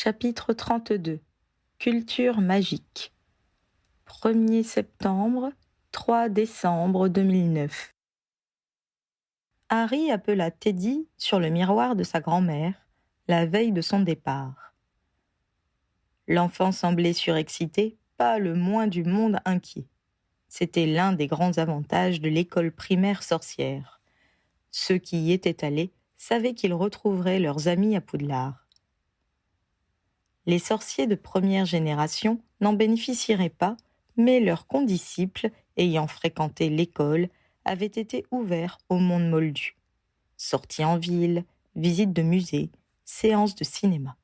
Chapitre 32. Culture magique. 1er septembre, 3 décembre 2009. Harry appela Teddy sur le miroir de sa grand-mère, la veille de son départ. L'enfant semblait surexcité, pas le moins du monde inquiet. C'était l'un des grands avantages de l'école primaire sorcière. Ceux qui y étaient allés savaient qu'ils retrouveraient leurs amis à Poudlard. Les sorciers de première génération n'en bénéficieraient pas, mais leurs condisciples, ayant fréquenté l'école, avaient été ouverts au monde moldu. Sorties en ville, visites de musées, séances de cinéma.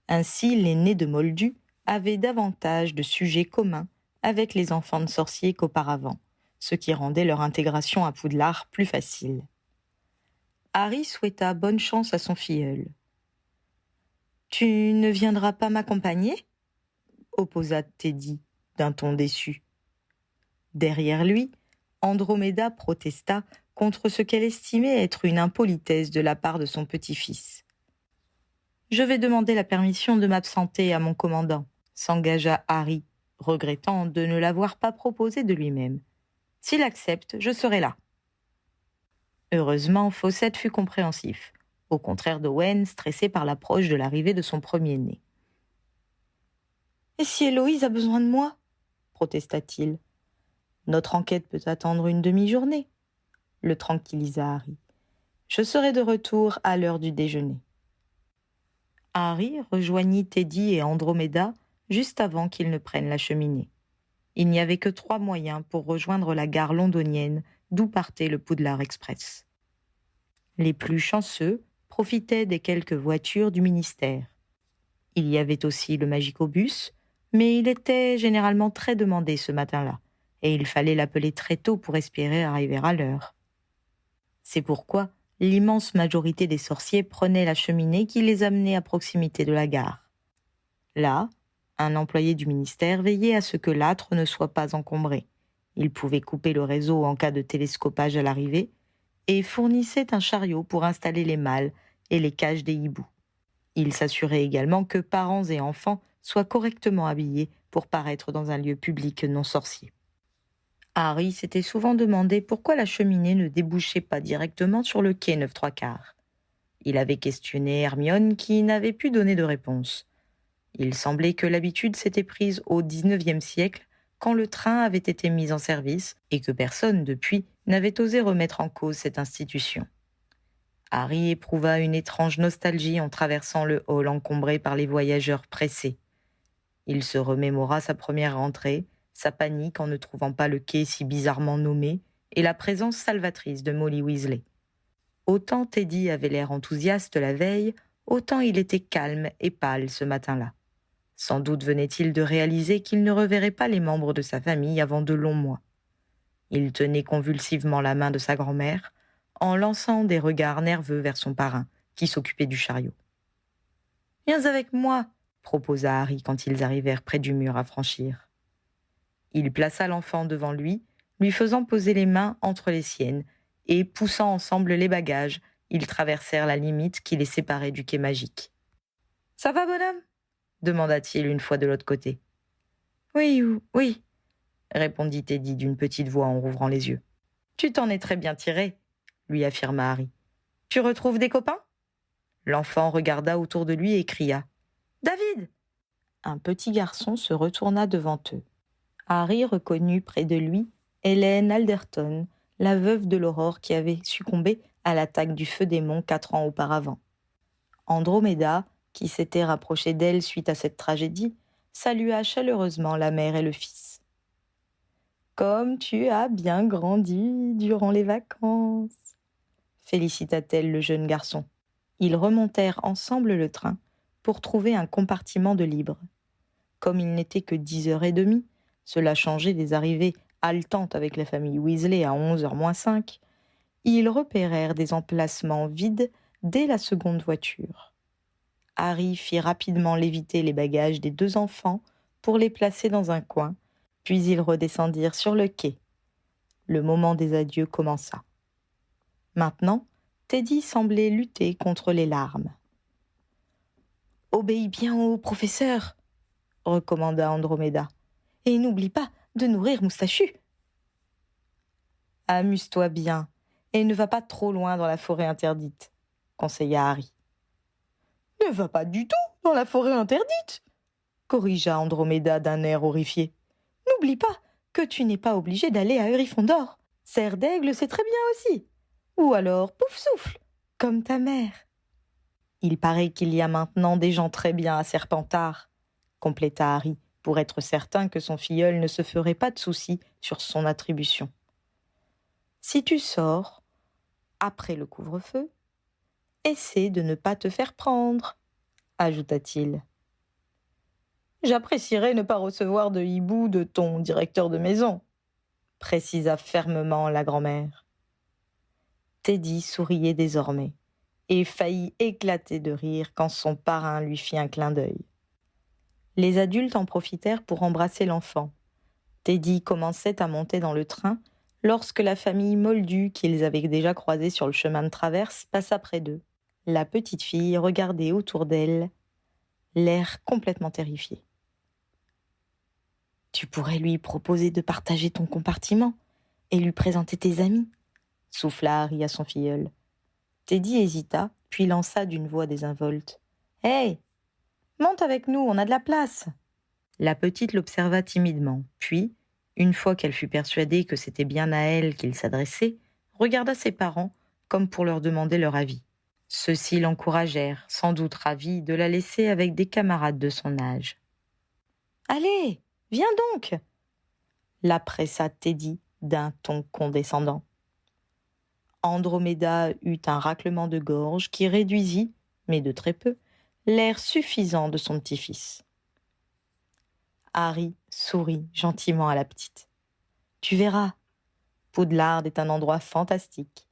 Ainsi, les nés de moldus avaient davantage de sujets communs avec les enfants de sorciers qu'auparavant, ce qui rendait leur intégration à Poudlard plus facile. Harry souhaita bonne chance à son filleul. « Tu ne viendras pas m'accompagner » opposa Teddy d'un ton déçu. Derrière lui, Andromeda protesta contre ce qu'elle estimait être une impolitesse de la part de son petit-fils. « Je vais demander la permission de m'absenter à mon commandant » s'engagea Harry, regrettant de ne l'avoir pas proposé de lui-même. « S'il accepte, je serai là. » Heureusement, Fawcett fut compréhensif, au contraire d'Owen, stressé par l'approche de l'arrivée de son premier-né. « Et si Héloïse a besoin de moi ?» protesta-t-il. « Notre enquête peut attendre une demi-journée, » le tranquillisa Harry. « Je serai de retour à l'heure du déjeuner. » Harry rejoignit Teddy et Andromeda juste avant qu'ils ne prennent la cheminée. Il n'y avait que 3 moyens pour rejoindre la gare londonienne d'où partait le Poudlard Express. Les plus chanceux profitaient des quelques voitures du ministère. Il y avait aussi le Magicobus, mais il était généralement très demandé ce matin-là, et il fallait l'appeler très tôt pour espérer arriver à l'heure. C'est pourquoi l'immense majorité des sorciers prenaient la cheminée qui les amenait à proximité de la gare. Là, un employé du ministère veillait à ce que l'âtre ne soit pas encombré. Il pouvait couper le réseau en cas de télescopage à l'arrivée et fournissait un chariot pour installer les malles et les cages des hiboux. Il s'assurait également que parents et enfants soient correctement habillés pour paraître dans un lieu public non sorcier. Harry s'était souvent demandé pourquoi la cheminée ne débouchait pas directement sur le quai 9¾ Il avait questionné Hermione qui n'avait pu donner de réponse. Il semblait que l'habitude s'était prise au XIXe siècle quand le train avait été mis en service et que personne, depuis, n'avait osé remettre en cause cette institution. Harry éprouva une étrange nostalgie en traversant le hall encombré par les voyageurs pressés. Il se remémora sa première rentrée, sa panique en ne trouvant pas le quai si bizarrement nommé et la présence salvatrice de Molly Weasley. Autant Teddy avait l'air enthousiaste la veille, autant il était calme et pâle ce matin-là. Sans doute venait-il de réaliser qu'il ne reverrait pas les membres de sa famille avant de longs mois. Il tenait convulsivement la main de sa grand-mère, en lançant des regards nerveux vers son parrain, qui s'occupait du chariot. « Viens avec moi » proposa Harry quand ils arrivèrent près du mur à franchir. Il plaça l'enfant devant lui, lui faisant poser les mains entre les siennes, et poussant ensemble les bagages, ils traversèrent la limite qui les séparait du quai magique. « Ça va, bonhomme ?» demanda-t-il une fois de l'autre côté. « Oui, oui, » répondit Teddy d'une petite voix en rouvrant les yeux. « Tu t'en es très bien tiré, » lui affirma Harry. « Tu retrouves des copains ?» L'enfant regarda autour de lui et cria « David !» Un petit garçon se retourna devant eux. Harry reconnut près de lui Hélène Alderton, la veuve de l'Aurore qui avait succombé à l'attaque du feu démon 4 ans auparavant. Andromeda, qui s'était rapproché d'elle suite à cette tragédie, salua chaleureusement la mère et le fils. « Comme tu as bien grandi durant les vacances !» félicita-t-elle le jeune garçon. Ils remontèrent ensemble le train pour trouver un compartiment de libre. Comme il n'était que 10h30, cela changeait des arrivées haletantes avec la famille Weasley à 11h moins 5, ils repérèrent des emplacements vides dès la seconde voiture. Harry fit rapidement léviter les bagages des 2 enfants pour les placer dans un coin, puis ils redescendirent sur le quai. Le moment des adieux commença. Maintenant, Teddy semblait lutter contre les larmes. Obéis bien au professeur, recommanda Andromeda. Et n'oublie pas de nourrir Moustachu. Amuse-toi bien et ne va pas trop loin dans la forêt interdite, conseilla Harry. Ne va pas du tout dans la forêt interdite, corrigea Andromeda d'un air horrifié. N'oublie pas que tu n'es pas obligé d'aller à Eurifondor. Serre d'Aigle, c'est très bien aussi. Ou alors Poufsouffle, comme ta mère. Il paraît qu'il y a maintenant des gens très bien à Serpentard, compléta Harry, pour être certain que son filleul ne se ferait pas de soucis sur son attribution. Si tu sors, après le couvre-feu, essaie de ne pas te faire prendre, ajouta-t-il. J'apprécierais ne pas recevoir de hibou de ton directeur de maison, précisa fermement la grand-mère. Teddy souriait désormais et faillit éclater de rire quand son parrain lui fit un clin d'œil. Les adultes en profitèrent pour embrasser l'enfant. Teddy commençait à monter dans le train lorsque la famille Moldu, qu'ils avaient déjà croisée sur le chemin de traverse, passa près d'eux. La petite fille regardait autour d'elle, l'air complètement terrifié. « Tu pourrais lui proposer de partager ton compartiment et lui présenter tes amis » souffla Harry à son filleul. Teddy hésita, puis lança d'une voix désinvolte. « Hey, monte avec nous, on a de la place !» La petite l'observa timidement, puis, une fois qu'elle fut persuadée que c'était bien à elle qu'il s'adressait, regarda ses parents comme pour leur demander leur avis. Ceux-ci l'encouragèrent, sans doute ravis de la laisser avec des camarades de son âge. « Allez, viens donc !» la pressa Teddy d'un ton condescendant. Andromeda eut un raclement de gorge qui réduisit, mais de très peu, l'air suffisant de son petit-fils. Harry sourit gentiment à la petite. « Tu verras, Poudlard est un endroit fantastique. »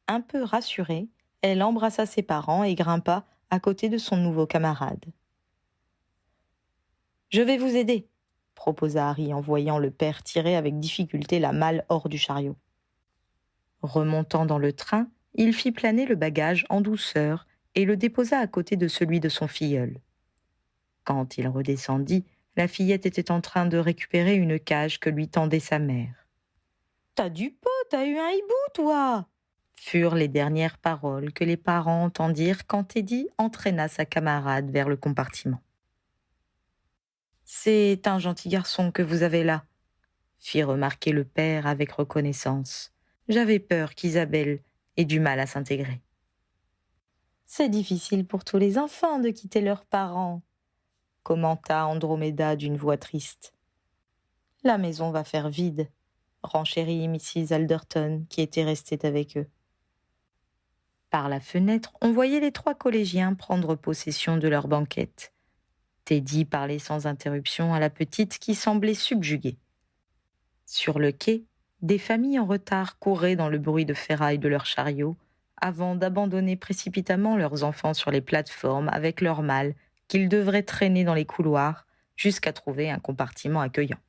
Un peu rassurée, elle embrassa ses parents et grimpa à côté de son nouveau camarade. « Je vais vous aider, » proposa Harry en voyant le père tirer avec difficulté la malle hors du chariot. Remontant dans le train, il fit planer le bagage en douceur et le déposa à côté de celui de son filleul. Quand il redescendit, la fillette était en train de récupérer une cage que lui tendait sa mère. « T'as du pot, t'as eu un hibou, toi !» furent les dernières paroles que les parents entendirent quand Teddy entraîna sa camarade vers le compartiment. « C'est un gentil garçon que vous avez là, » fit remarquer le père avec reconnaissance. « J'avais peur qu'Isabelle ait du mal à s'intégrer. »« C'est difficile pour tous les enfants de quitter leurs parents, » commenta Andromeda d'une voix triste. « La maison va faire vide, » renchérit Mrs. Alderton, qui était restée avec eux. Par la fenêtre, on voyait les 3 collégiens prendre possession de leur banquette. Teddy parlait sans interruption à la petite qui semblait subjuguée. Sur le quai, des familles en retard couraient dans le bruit de ferraille de leurs chariots avant d'abandonner précipitamment leurs enfants sur les plateformes avec leurs malles qu'ils devraient traîner dans les couloirs jusqu'à trouver un compartiment accueillant.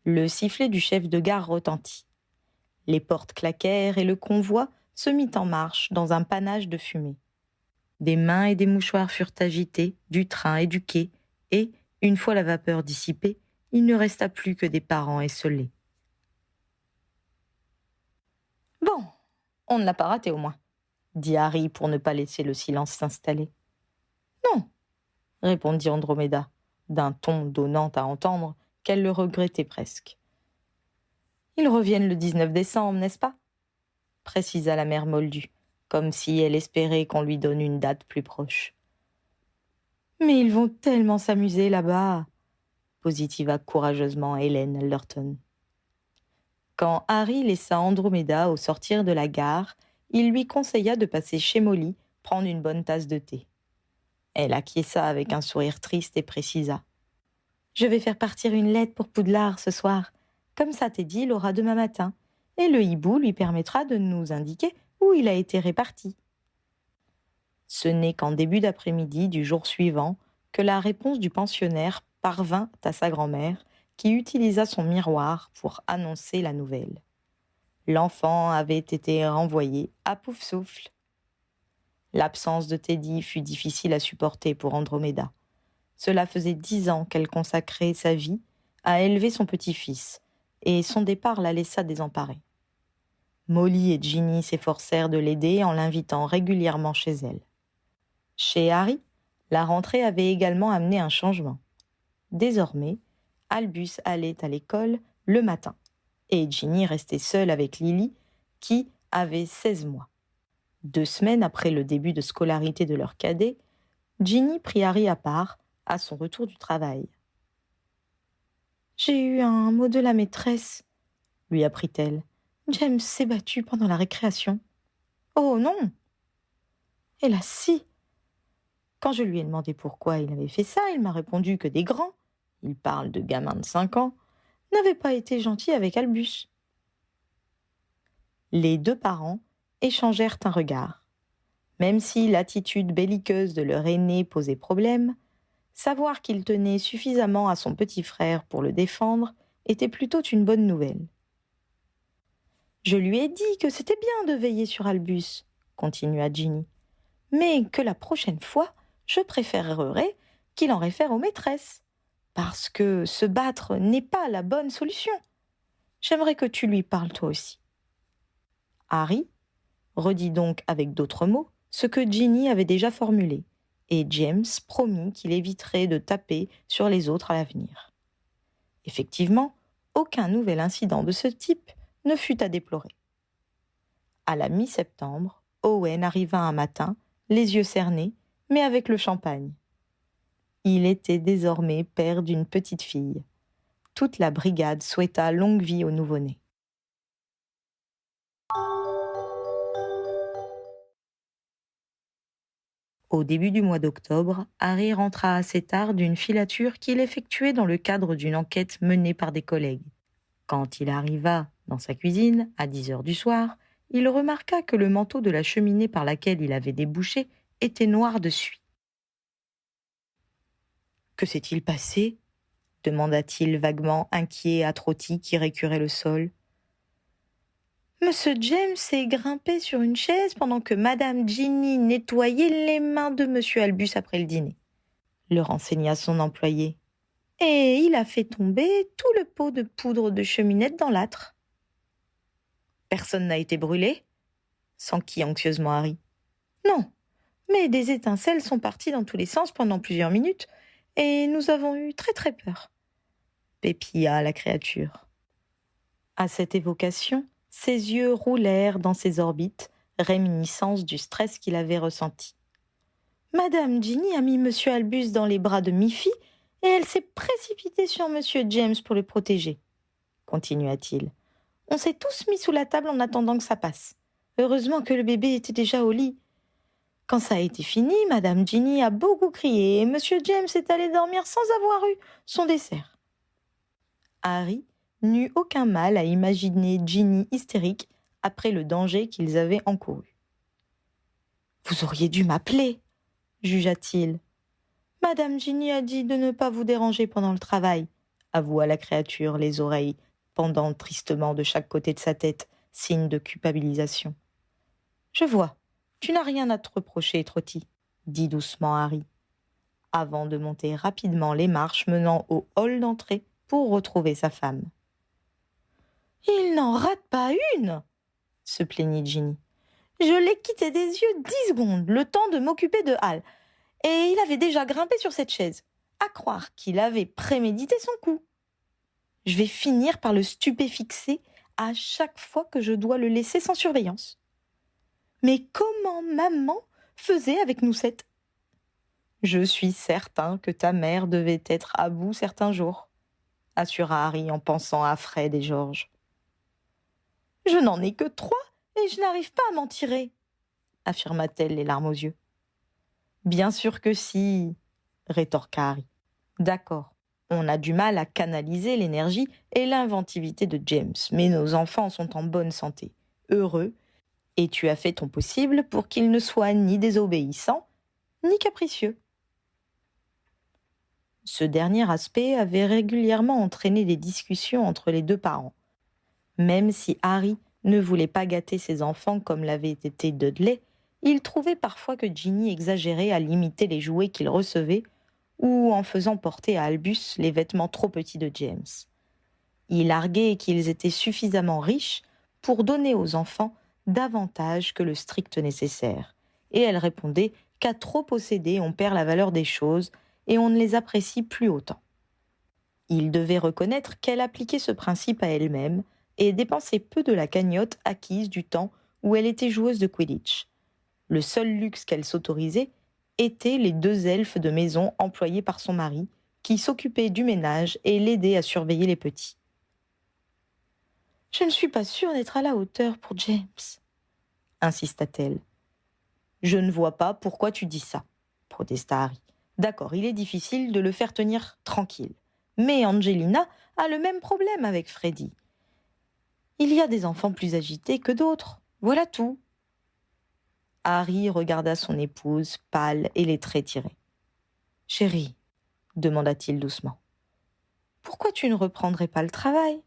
Le sifflet du chef de gare retentit. Les portes claquèrent et le convoi se mit en marche dans un panache de fumée. Des mains et des mouchoirs furent agités du train et du quai, et, une fois la vapeur dissipée, il ne resta plus que des parents esselés. « Bon, on ne l'a pas raté au moins, » dit Harry pour ne pas laisser le silence s'installer. « Non, » répondit Andromeda, d'un ton donnant à entendre qu'elle le regrettait presque. « Ils reviennent le 19 décembre, n'est-ce pas ?» précisa la mère Moldu, comme si elle espérait qu'on lui donne une date plus proche. « Mais ils vont tellement s'amuser là-bas !» positiva courageusement Hélène Alderton. Quand Harry laissa Andromeda au sortir de la gare, il lui conseilla de passer chez Molly prendre une bonne tasse de thé. Elle acquiesça avec un sourire triste et précisa. « Je vais faire partir une lettre pour Poudlard ce soir. Comme ça, Teddy l'aura demain matin. Et le hibou lui permettra de nous indiquer où il a été réparti. » Ce n'est qu'en début d'après-midi du jour suivant que la réponse du pensionnaire parvint à sa grand-mère, qui utilisa son miroir pour annoncer la nouvelle. L'enfant avait été renvoyé à Poufsouffle. L'absence de Teddy fut difficile à supporter pour Andromeda. Cela faisait 10 ans qu'elle consacrait sa vie à élever son petit-fils, et son départ la laissa désemparée. Molly et Ginny s'efforcèrent de l'aider en l'invitant régulièrement chez elle. Chez Harry, la rentrée avait également amené un changement. Désormais, Albus allait à l'école le matin, et Ginny restait seule avec Lily, qui avait 16 mois. 2 semaines après le début de scolarité de leur cadet, Ginny prit Harry à part à son retour du travail. « J'ai eu un mot de la maîtresse, » lui apprit-elle. « James s'est battu pendant la récréation. »« Oh non !»« Hélas si ! Quand je lui ai demandé pourquoi il avait fait ça, il m'a répondu que des grands, il parle de gamins de 5 ans, n'avaient pas été gentils avec Albus. » Les 2 parents échangèrent un regard. Même si l'attitude belliqueuse de leur aîné posait problème, savoir qu'il tenait suffisamment à son petit frère pour le défendre était plutôt une bonne nouvelle. « Je lui ai dit que c'était bien de veiller sur Albus, » continua Ginny, « mais que la prochaine fois, je préférerais qu'il en réfère aux maîtresses, parce que se battre n'est pas la bonne solution. J'aimerais que tu lui parles toi aussi. » Harry redit donc avec d'autres mots ce que Ginny avait déjà formulé, et James promit qu'il éviterait de taper sur les autres à l'avenir. Effectivement, aucun nouvel incident de ce type ne fut à déplorer. À la mi-septembre, Owen arriva un matin, les yeux cernés, mais avec le champagne. Il était désormais père d'une petite fille. Toute la brigade souhaita longue vie au nouveau-né. Au début du mois d'octobre, Harry rentra assez tard d'une filature qu'il effectuait dans le cadre d'une enquête menée par des collègues. Quand il arriva dans sa cuisine, à 10 heures du soir, il remarqua que le manteau de la cheminée par laquelle il avait débouché était noir de suie. « Que s'est-il passé ?» demanda-t-il vaguement inquiet à Trotty qui récurait le sol. « Monsieur James est grimpé sur une chaise pendant que Madame Ginny nettoyait les mains de Monsieur Albus après le dîner, » le renseigna son employé. « Et il a fait tomber tout le pot de poudre de cheminette dans l'âtre. »« Personne n'a été brûlé ?» s'enquit anxieusement Harry. « Non, mais des étincelles sont parties dans tous les sens pendant plusieurs minutes, et nous avons eu très très peur, » pépilla la créature. À cette évocation, ses yeux roulèrent dans ses orbites, réminiscence du stress qu'il avait ressenti. « Madame Ginny a mis Monsieur Albus dans les bras de Miffy et elle s'est précipitée sur Monsieur James pour le protéger, » continua-t-il. « On s'est tous mis sous la table en attendant que ça passe. Heureusement que le bébé était déjà au lit. Quand ça a été fini, Madame Ginny a beaucoup crié et Monsieur James est allé dormir sans avoir eu son dessert. » Harry n'eut aucun mal à imaginer Ginny hystérique après le danger qu'ils avaient encouru. « Vous auriez dû m'appeler, » jugea-t-il. « Madame Ginny a dit de ne pas vous déranger pendant le travail, » avoua la créature, les oreilles pendant tristement de chaque côté de sa tête, signe de culpabilisation. « Je vois, tu n'as rien à te reprocher, Trotty, » dit doucement Harry, avant de monter rapidement les marches menant au hall d'entrée pour retrouver sa femme. « Il n'en rate pas une !» se plaignit Ginny. « Je l'ai quitté des yeux 10 secondes, le temps de m'occuper de Hal, et il avait déjà grimpé sur cette chaise, à croire qu'il avait prémédité son coup. Je vais finir par le stupéfixer à chaque fois que je dois le laisser sans surveillance. Mais comment maman faisait avec nous sept ? Je suis certain que ta mère devait être à bout certains jours, » assura Harry en pensant à Fred et George. « Je n'en ai que 3 et je n'arrive pas à m'en tirer, » affirma-t-elle les larmes aux yeux. « Bien sûr que si, » rétorqua Harry. « D'accord, on a du mal à canaliser l'énergie et l'inventivité de James, mais nos enfants sont en bonne santé, heureux, et tu as fait ton possible pour qu'ils ne soient ni désobéissants, ni capricieux. » Ce dernier aspect avait régulièrement entraîné des discussions entre les 2 parents. Même si Harry ne voulait pas gâter ses enfants comme l'avait été Dudley, Il trouvait parfois que Ginny exagérait à limiter les jouets qu'il recevait ou en faisant porter à Albus les vêtements trop petits de James. Il arguait qu'ils étaient suffisamment riches pour donner aux enfants davantage que le strict nécessaire, et elle répondait qu'à trop posséder on perd la valeur des choses et on ne les apprécie plus autant. Il devait reconnaître qu'elle appliquait ce principe à elle-même et dépensait peu de la cagnotte acquise du temps où elle était joueuse de Quidditch. Le seul luxe qu'elle s'autorisait étaient les 2 elfes de maison employés par son mari, qui s'occupaient du ménage et l'aidaient à surveiller les petits. « Je ne suis pas sûre d'être à la hauteur pour James, » insista-t-elle. « Je ne vois pas pourquoi tu dis ça, » protesta Harry. « D'accord, il est difficile de le faire tenir tranquille. Mais Angelina a le même problème avec Freddy. Il y a des enfants plus agités que d'autres, voilà tout. » Harry regarda son épouse, pâle et les traits tirés. « Chérie, » demanda-t-il doucement, « pourquoi tu ne reprendrais pas le travail ?»«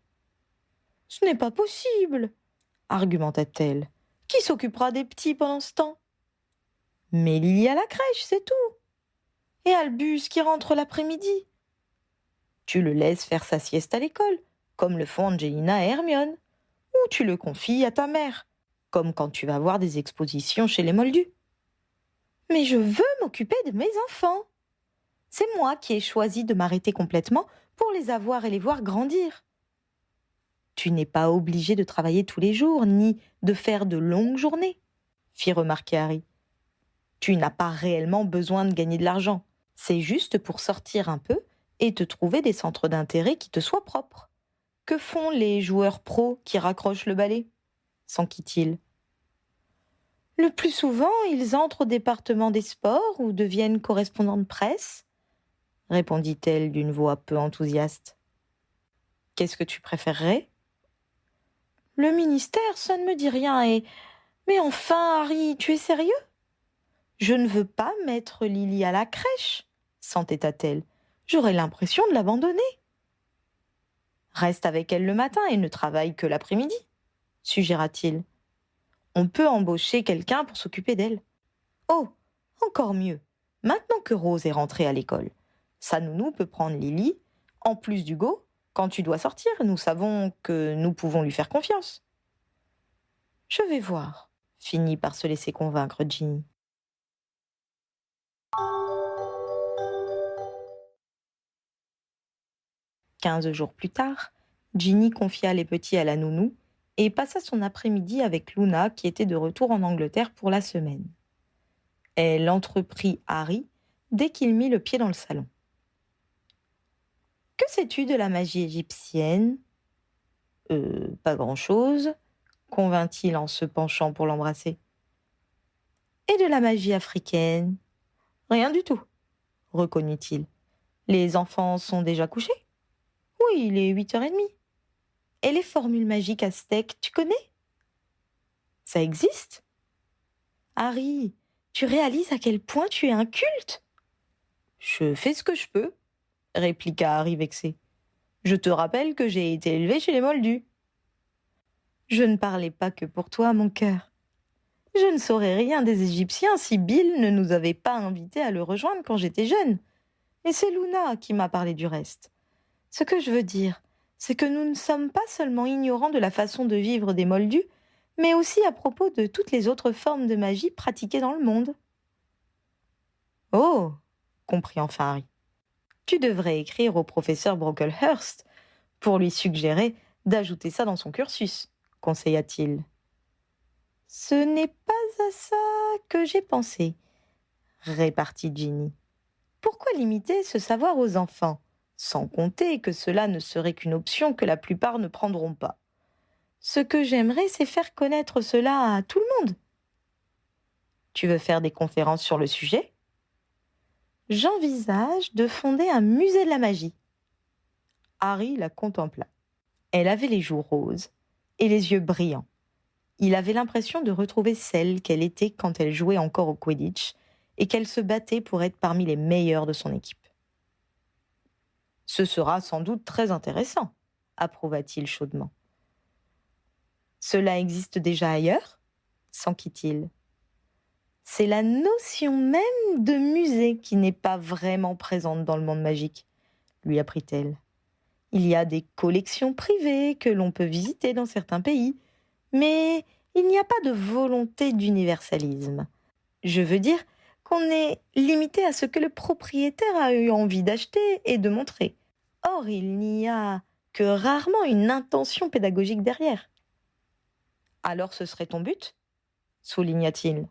Ce n'est pas possible, » argumenta-t-elle. « Qui s'occupera des petits pendant ce temps ?»« Mais Lily à la crèche, c'est tout. Et Albus qui rentre l'après-midi. Tu le laisses faire sa sieste à l'école, comme le font Angelina et Hermione, ou tu le confies à ta mère, comme quand tu vas voir des expositions chez les Moldus. Mais je veux m'occuper de mes enfants. C'est moi qui ai choisi de m'arrêter complètement pour les avoir et les voir grandir. Tu n'es pas obligé de travailler tous les jours, ni de faire de longues journées, fit remarquer Harry. Tu n'as pas réellement besoin de gagner de l'argent. C'est juste pour sortir un peu et te trouver des centres d'intérêt qui te soient propres. Que font les joueurs pros qui raccrochent le balai ? S'enquit-il. Le plus souvent, ils entrent au département des sports ou deviennent correspondants de presse, répondit-elle d'une voix peu enthousiaste. Qu'est-ce que tu préférerais ? Le ministère, ça ne me dit rien et... Mais enfin, Harry, tu es sérieux ? Je ne veux pas mettre Lily à la crèche, s'entêta-t-elle. J'aurais l'impression de l'abandonner. Reste avec elle le matin et ne travaille que l'après-midi, suggéra-t-il. On peut embaucher quelqu'un pour s'occuper d'elle. Oh, encore mieux, maintenant que Rose est rentrée à l'école. Sa nounou peut prendre Lily, en plus d'Hugo. Quand tu dois sortir, nous savons que nous pouvons lui faire confiance. Je vais voir, finit par se laisser convaincre Ginny. « 15 jours plus tard, Ginny confia les petits à la nounou et passa son après-midi avec Luna qui était de retour en Angleterre pour la semaine. Elle entreprit Harry dès qu'il mit le pied dans le salon. « Que sais-tu de la magie égyptienne ?»« Pas grand-chose, » convint-il en se penchant pour l'embrasser. « Et de la magie africaine ?»« Rien du tout, » reconnut-il. « Les enfants sont déjà couchés ? » « Oui, il est 8h30. » « Et les formules magiques aztèques, tu connais ? » « Ça existe ? » « Harry, tu réalises à quel point tu es inculte ? » « Je fais ce que je peux, » répliqua Harry vexé. « Je te rappelle que j'ai été élevé chez les Moldus. »« Je ne parlais pas que pour toi, mon cœur. Je ne saurais rien des Égyptiens si Bill ne nous avait pas invités à le rejoindre quand j'étais jeune. Et c'est Luna qui m'a parlé du reste. Ce que je veux dire, c'est que nous ne sommes pas seulement ignorants de la façon de vivre des Moldus, mais aussi à propos de toutes les autres formes de magie pratiquées dans le monde. »« Oh !» comprit enfin Harry. « Tu devrais écrire au professeur Brocklehurst pour lui suggérer d'ajouter ça dans son cursus, » conseilla-t-il. « Ce n'est pas à ça que j'ai pensé, » répartit Ginny. « Pourquoi limiter ce savoir aux enfants, sans compter que cela ne serait qu'une option que la plupart ne prendront pas. Ce que j'aimerais, c'est faire connaître cela à tout le monde. » « Tu veux faire des conférences sur le sujet ? » « J'envisage de fonder un musée de la magie. » Harry la contempla. Elle avait les joues roses et les yeux brillants. Il avait l'impression de retrouver celle qu'elle était quand elle jouait encore au Quidditch et qu'elle se battait pour être parmi les meilleurs de son équipe. « Ce sera sans doute très intéressant, » approuva-t-il chaudement. « Cela existe déjà ailleurs ? » s'enquit-il. C'est la notion même de musée qui n'est pas vraiment présente dans le monde magique, lui apprit-elle. Il y a des collections privées que l'on peut visiter dans certains pays, mais il n'y a pas de volonté d'universalisme. Je veux dire qu'on est limité à ce que le propriétaire a eu envie d'acheter et de montrer. Or, il n'y a que rarement une intention pédagogique derrière. Alors ce serait ton but ? Souligna-t-il.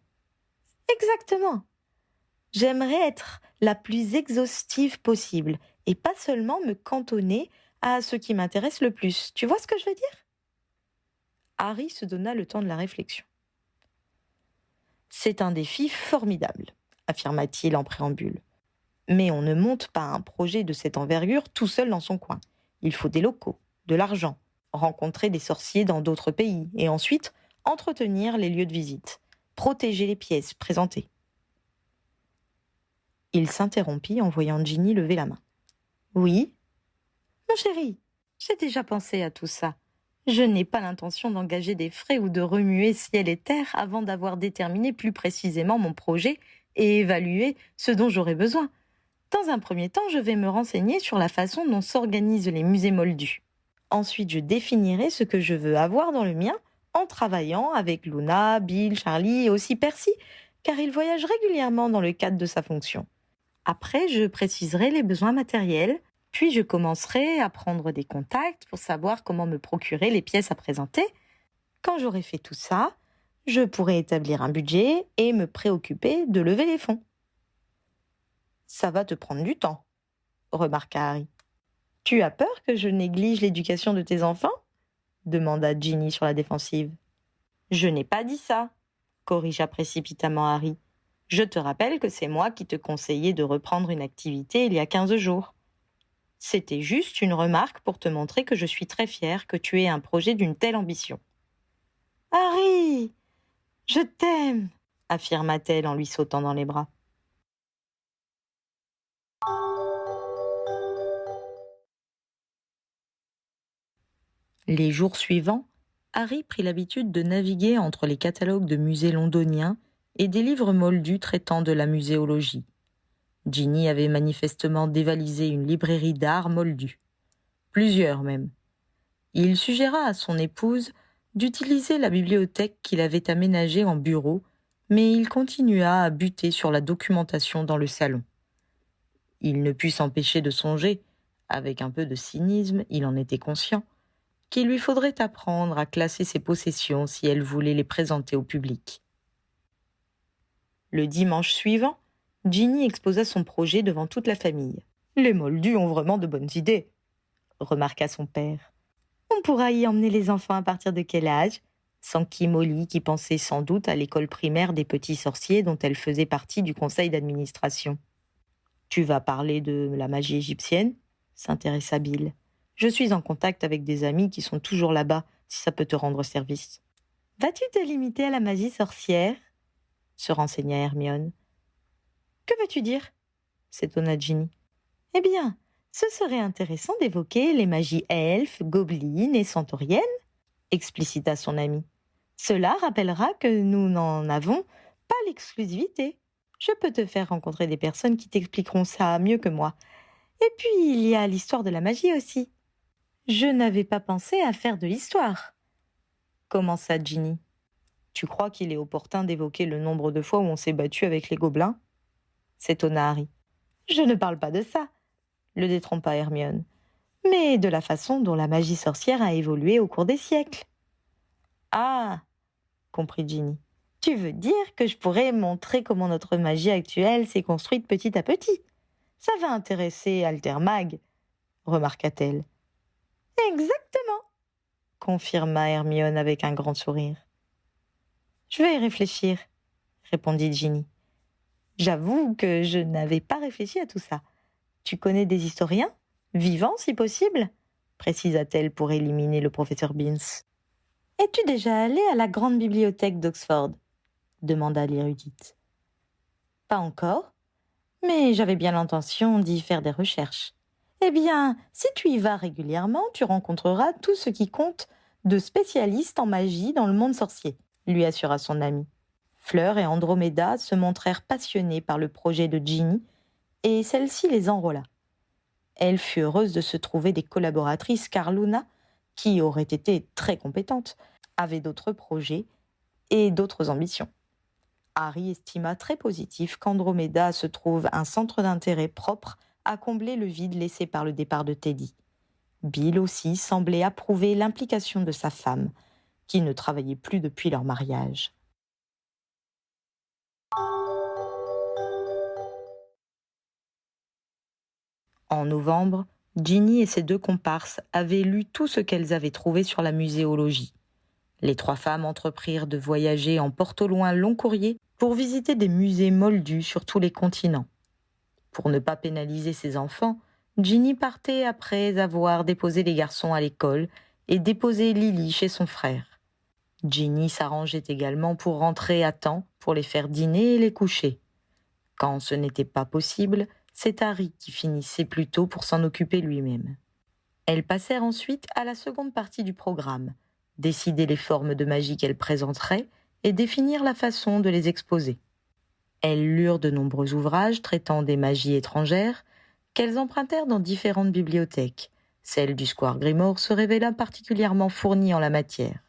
Exactement. J'aimerais être la plus exhaustive possible et pas seulement me cantonner à ce qui m'intéresse le plus. Tu vois ce que je veux dire ? Harry se donna le temps de la réflexion. C'est un défi formidable, affirma-t-il en préambule. Mais on ne monte pas un projet de cette envergure tout seul dans son coin. Il faut des locaux, de l'argent, rencontrer des sorciers dans d'autres pays et ensuite entretenir les lieux de visite, protéger les pièces présentées. Il s'interrompit en voyant Ginny lever la main. « Oui ? Mon chéri, j'ai déjà pensé à tout ça. Je n'ai pas l'intention d'engager des frais ou de remuer ciel et terre avant d'avoir déterminé plus précisément mon projet et évalué ce dont j'aurai besoin. Dans un premier temps, je vais me renseigner sur la façon dont s'organisent les musées moldus. Ensuite, je définirai ce que je veux avoir dans le mien en travaillant avec Luna, Bill, Charlie et aussi Percy, car il voyage régulièrement dans le cadre de sa fonction. Après, je préciserai les besoins matériels, puis je commencerai à prendre des contacts pour savoir comment me procurer les pièces à présenter. Quand j'aurai fait tout ça, je pourrai établir un budget et me préoccuper de lever les fonds. Ça va te prendre du temps, remarqua Harry. Tu as peur que je néglige l'éducation de tes enfants ? Demanda Ginny sur la défensive. Je n'ai pas dit ça, corrigea précipitamment Harry. Je te rappelle que c'est moi qui te conseillais de reprendre une activité il y a 15 jours. C'était juste une remarque pour te montrer que je suis très fière que tu aies un projet d'une telle ambition. Harry, je t'aime, affirma-t-elle en lui sautant dans les bras. Les jours suivants, Harry prit l'habitude de naviguer entre les catalogues de musées londoniens et des livres moldus traitant de la muséologie. Ginny avait manifestement dévalisé une librairie d'art moldu. Plusieurs même. Il suggéra à son épouse d'utiliser la bibliothèque qu'il avait aménagée en bureau, mais il continua à buter sur la documentation dans le salon. Il ne put s'empêcher de songer, avec un peu de cynisme, il en était conscient, qu'il lui faudrait apprendre à classer ses possessions si elle voulait les présenter au public. Le dimanche suivant, Ginny exposa son projet devant toute la famille. « Les moldus ont vraiment de bonnes idées », remarqua son père. « On pourra y emmener les enfants à partir de quel âge ?» s'enquit Molly, qui pensait sans doute à l'école primaire des petits sorciers dont elle faisait partie du conseil d'administration. « Tu vas parler de la magie égyptienne ?» s'intéressa Bill. « Je suis en contact avec des amis qui sont toujours là-bas, si ça peut te rendre service. »« Vas-tu te limiter à la magie sorcière ?» se renseigna Hermione. « Que veux-tu dire ?» s'étonna Ginny. « Eh bien, ce serait intéressant d'évoquer les magies elfes, gobelines et centauriennes, explicita son ami. Cela rappellera que nous n'en avons pas l'exclusivité. Je peux te faire rencontrer des personnes qui t'expliqueront ça mieux que moi. Et puis, il y a l'histoire de la magie aussi. » « Je n'avais pas pensé à faire de l'histoire, » commença Ginny. « Tu crois qu'il est opportun d'évoquer le nombre de fois où on s'est battu avec les gobelins ?» s'étonna Harry. « Je ne parle pas de ça, » le détrompa Hermione, « mais de la façon dont la magie sorcière a évolué au cours des siècles. »« Ah !» comprit Ginny. « Tu veux dire que je pourrais montrer comment notre magie actuelle s'est construite petit à petit. Ça va intéresser Altermag, » remarqua-t-elle. « Exactement, » confirma Hermione avec un grand sourire. « Je vais y réfléchir, » répondit Ginny. « J'avoue que je n'avais pas réfléchi à tout ça. Tu connais des historiens, vivants si possible ?» précisa-t-elle pour éliminer le professeur Binns. « Es-tu déjà allé à la grande bibliothèque d'Oxford ?» demanda l'érudite. « Pas encore, mais j'avais bien l'intention d'y faire des recherches. » « Eh bien, si tu y vas régulièrement, tu rencontreras tout ce qui compte de spécialistes en magie dans le monde sorcier, » lui assura son ami. Fleur et Andromeda se montrèrent passionnées par le projet de Ginny et celle-ci les enrôla. Elle fut heureuse de se trouver des collaboratrices car Luna, qui aurait été très compétente, avait d'autres projets et d'autres ambitions. Harry estima très positif qu'Andromeda se trouve un centre d'intérêt propre à combler le vide laissé par le départ de Teddy. Bill aussi semblait approuver l'implication de sa femme, qui ne travaillait plus depuis leur mariage. En novembre, Ginny et ses 2 comparses avaient lu tout ce qu'elles avaient trouvé sur la muséologie. Les 3 femmes entreprirent de voyager en porte-au-loin long courrier pour visiter des musées moldus sur tous les continents. Pour ne pas pénaliser ses enfants, Ginny partait après avoir déposé les garçons à l'école et déposé Lily chez son frère. Ginny s'arrangeait également pour rentrer à temps pour les faire dîner et les coucher. Quand ce n'était pas possible, c'est Harry qui finissait plus tôt pour s'en occuper lui-même. Elles passèrent ensuite à la seconde partie du programme, décider les formes de magie qu'elles présenteraient et définir la façon de les exposer. Elles lurent de nombreux ouvrages traitant des magies étrangères qu'elles empruntèrent dans différentes bibliothèques. Celle du Square Grimoire se révéla particulièrement fournie en la matière.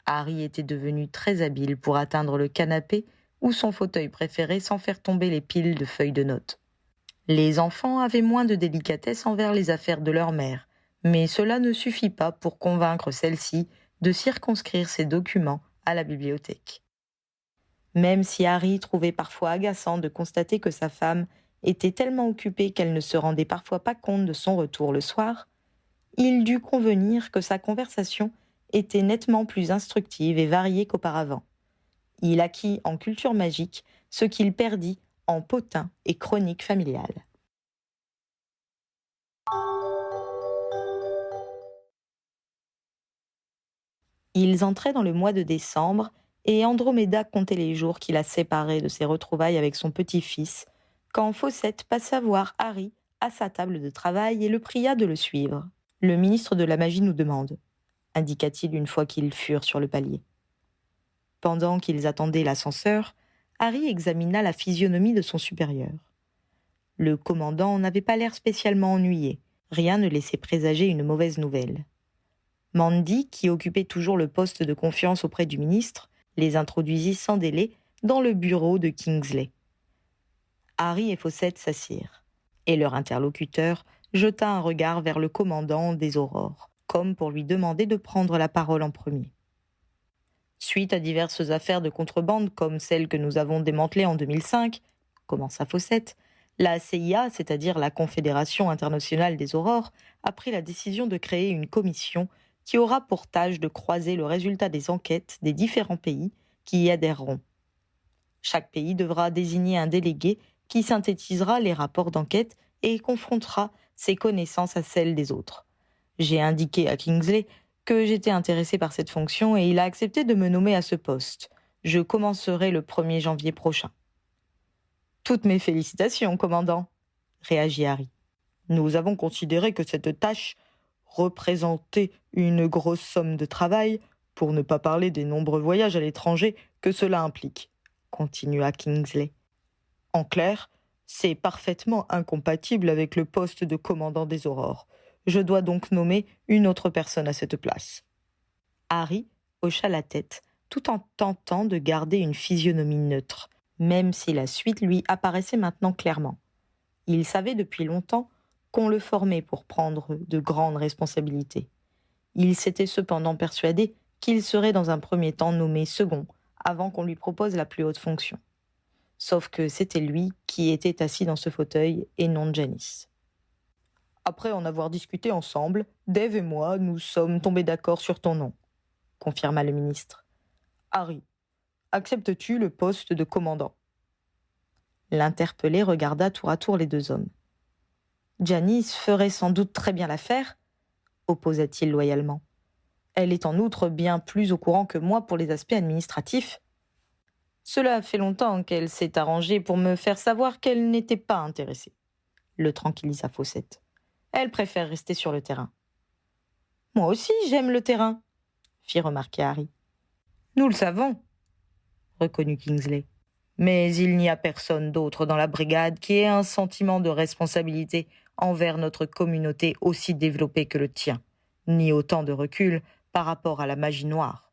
Harry était devenu très habile pour atteindre le canapé ou son fauteuil préféré sans faire tomber les piles de feuilles de notes. Les enfants avaient moins de délicatesse envers les affaires de leur mère, mais cela ne suffit pas pour convaincre celle-ci de circonscrire ses documents à la bibliothèque. Même si Harry trouvait parfois agaçant de constater que sa femme était tellement occupée qu'elle ne se rendait parfois pas compte de son retour le soir, il dut convenir que sa conversation était nettement plus instructive et variée qu'auparavant. Il acquit en culture magique ce qu'il perdit en potins et chroniques familiales. Ils entraient dans le mois de décembre et Andromeda comptait les jours qui la séparaient de ses retrouvailles avec son petit-fils, quand Fawcett passa voir Harry à sa table de travail et le pria de le suivre. « Le ministre de la Magie nous demande », indiqua-t-il une fois qu'ils furent sur le palier. Pendant qu'ils attendaient l'ascenseur, Harry examina la physionomie de son supérieur. Le commandant n'avait pas l'air spécialement ennuyé. Rien ne laissait présager une mauvaise nouvelle. Mandy, qui occupait toujours le poste de confiance auprès du ministre, les introduisit sans délai dans le bureau de Kingsley. Harry et Fawcett s'assirent, et leur interlocuteur jeta un regard vers le commandant des Aurores, comme pour lui demander de prendre la parole en premier. Suite à diverses affaires de contrebande comme celle que nous avons démantelée en 2005, commença Fawcett, la CIA, c'est-à-dire la Confédération internationale des Aurores, a pris la décision de créer une commission qui aura pour tâche de croiser le résultat des enquêtes des différents pays qui y adhéreront. Chaque pays devra désigner un délégué qui synthétisera les rapports d'enquête et confrontera ses connaissances à celles des autres. J'ai indiqué à Kingsley que j'étais intéressé par cette fonction et il a accepté de me nommer à ce poste. Je commencerai le 1er janvier prochain. « Toutes mes félicitations, commandant », réagit Harry. « Nous avons considéré que cette tâche représentait une grosse somme de travail, pour ne pas parler des nombreux voyages à l'étranger que cela implique, » continua Kingsley. « En clair, c'est parfaitement incompatible avec le poste de commandant des Aurores. Je dois donc nommer une autre personne à cette place. » Harry hocha la tête, tout en tentant de garder une physionomie neutre, même si la suite lui apparaissait maintenant clairement. Il savait depuis longtemps qu'on le formait pour prendre de grandes responsabilités. Il s'était cependant persuadé qu'il serait dans un premier temps nommé second, avant qu'on lui propose la plus haute fonction. Sauf que c'était lui qui était assis dans ce fauteuil et non Janice. « Après en avoir discuté ensemble, Dave et moi, nous sommes tombés d'accord sur ton nom, » confirma le ministre. « Harry, acceptes-tu le poste de commandant ?» L'interpellé regarda tour à tour les 2 hommes. « Janice ferait sans doute très bien l'affaire, » opposa-t-il loyalement. « Elle est en outre bien plus au courant que moi pour les aspects administratifs. Cela fait longtemps qu'elle s'est arrangée pour me faire savoir qu'elle n'était pas intéressée. » Le tranquillisa Fawcett. « Elle préfère rester sur le terrain. »« Moi aussi, j'aime le terrain, » fit remarquer Harry. « Nous le savons, » reconnut Kingsley. Mais il n'y a personne d'autre dans la brigade qui ait un sentiment de responsabilité envers notre communauté aussi développé que le tien, ni autant de recul par rapport à la magie noire.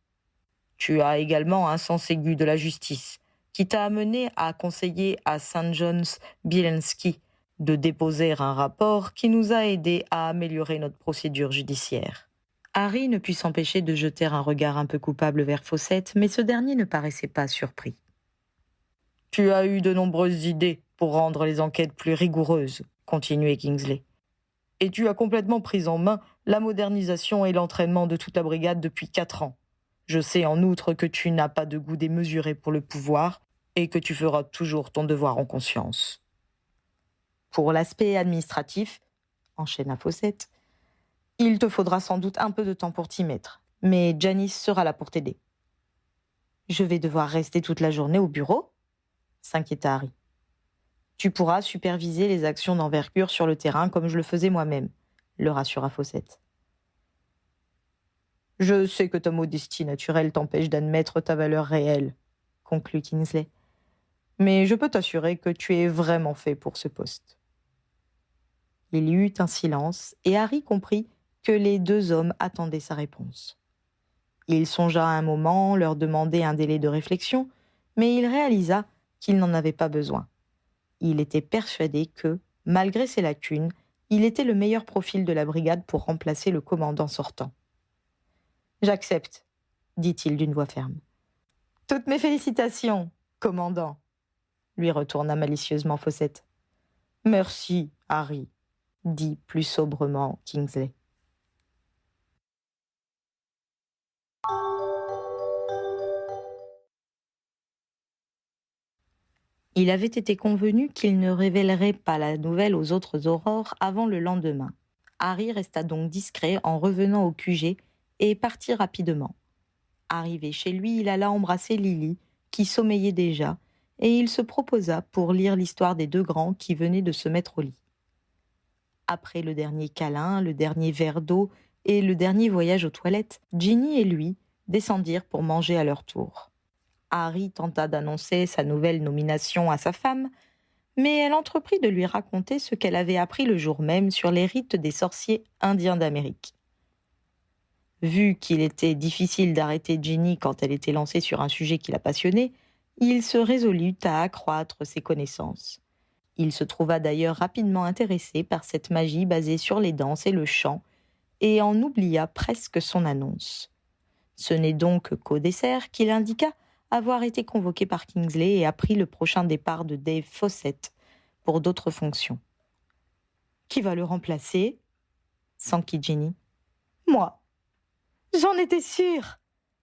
Tu as également un sens aigu de la justice, qui t'a amené à conseiller à St. John's Bielensky de déposer un rapport qui nous a aidés à améliorer notre procédure judiciaire. Harry ne put s'empêcher de jeter un regard un peu coupable vers Fawcett, mais ce dernier ne paraissait pas surpris. « Tu as eu de nombreuses idées pour rendre les enquêtes plus rigoureuses, » continuait Kingsley. « Et tu as complètement pris en main la modernisation et l'entraînement de toute la brigade depuis 4 ans. Je sais en outre que tu n'as pas de goût démesuré pour le pouvoir et que tu feras toujours ton devoir en conscience. » Pour l'aspect administratif, enchaîna Fawcett, il te faudra sans doute un peu de temps pour t'y mettre, mais Janice sera là pour t'aider. Je vais devoir rester toute la journée au bureau ? S'inquiéta Harry. Tu pourras superviser les actions d'envergure sur le terrain comme je le faisais moi-même, le rassura Fawcett. Je sais que ta modestie naturelle t'empêche d'admettre ta valeur réelle, conclut Kingsley. Mais je peux t'assurer que tu es vraiment fait pour ce poste. Il y eut un silence et Harry comprit que les 2 hommes attendaient sa réponse. Il songea un moment leur demander un délai de réflexion, mais il réalisa qu'il n'en avait pas besoin. Il était persuadé que, malgré ses lacunes, il était le meilleur profil de la brigade pour remplacer le commandant sortant. « J'accepte, » dit-il d'une voix ferme. « Toutes mes félicitations, commandant, » lui retourna malicieusement Fawcett. « Merci, Harry, » dit plus sobrement Kingsley. Il avait été convenu qu'il ne révélerait pas la nouvelle aux autres aurores avant le lendemain. Harry resta donc discret en revenant au QG et partit rapidement. Arrivé chez lui, il alla embrasser Lily, qui sommeillait déjà, et il se proposa pour lire l'histoire des 2 grands qui venaient de se mettre au lit. Après le dernier câlin, le dernier verre d'eau et le dernier voyage aux toilettes, Ginny et lui descendirent pour manger à leur tour. Harry tenta d'annoncer sa nouvelle nomination à sa femme, mais elle entreprit de lui raconter ce qu'elle avait appris le jour même sur les rites des sorciers indiens d'Amérique. Vu qu'il était difficile d'arrêter Ginny quand elle était lancée sur un sujet qui la passionnait, il se résolut à accroître ses connaissances. Il se trouva d'ailleurs rapidement intéressé par cette magie basée sur les danses et le chant, et en oublia presque son annonce. Ce n'est donc qu'au dessert qu'il indiqua avoir été convoqué par Kingsley et appris le prochain départ de Dave Fawcett pour d'autres fonctions. « Qui va le remplacer ?» s'enquit Ginny. « Moi !»« J'en étais sûre !»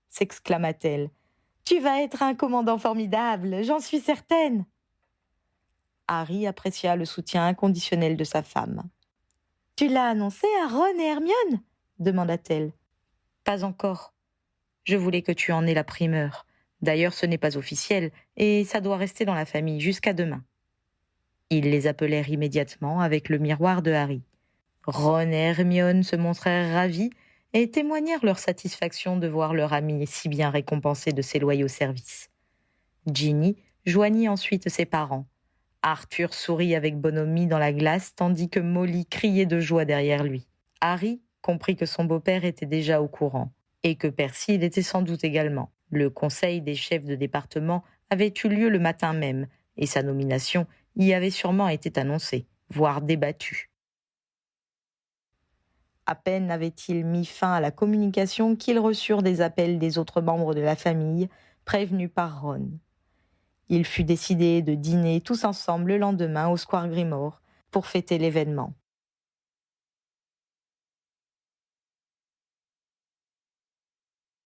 s'exclama-t-elle. « Tu vas être un commandant formidable, j'en suis certaine !» Harry apprécia le soutien inconditionnel de sa femme. « Tu l'as annoncé à Ron et Hermione ?» demanda-t-elle. « Pas encore. Je voulais que tu en aies la primeur. D'ailleurs, ce n'est pas officiel, et ça doit rester dans la famille jusqu'à demain. » Ils les appelèrent immédiatement avec le miroir de Harry. Ron et Hermione se montrèrent ravis et témoignèrent leur satisfaction de voir leur ami si bien récompensé de ses loyaux services. Ginny joignit ensuite ses parents. Arthur sourit avec bonhomie dans la glace, tandis que Molly criait de joie derrière lui. Harry comprit que son beau-père était déjà au courant, et que Percy l'était sans doute également. Le conseil des chefs de département avait eu lieu le matin même, et sa nomination y avait sûrement été annoncée, voire débattue. À peine avait-il mis fin à la communication qu'ils reçurent des appels des autres membres de la famille, prévenus par Ron. Il fut décidé de dîner tous ensemble le lendemain au Square Grimmauld pour fêter l'événement.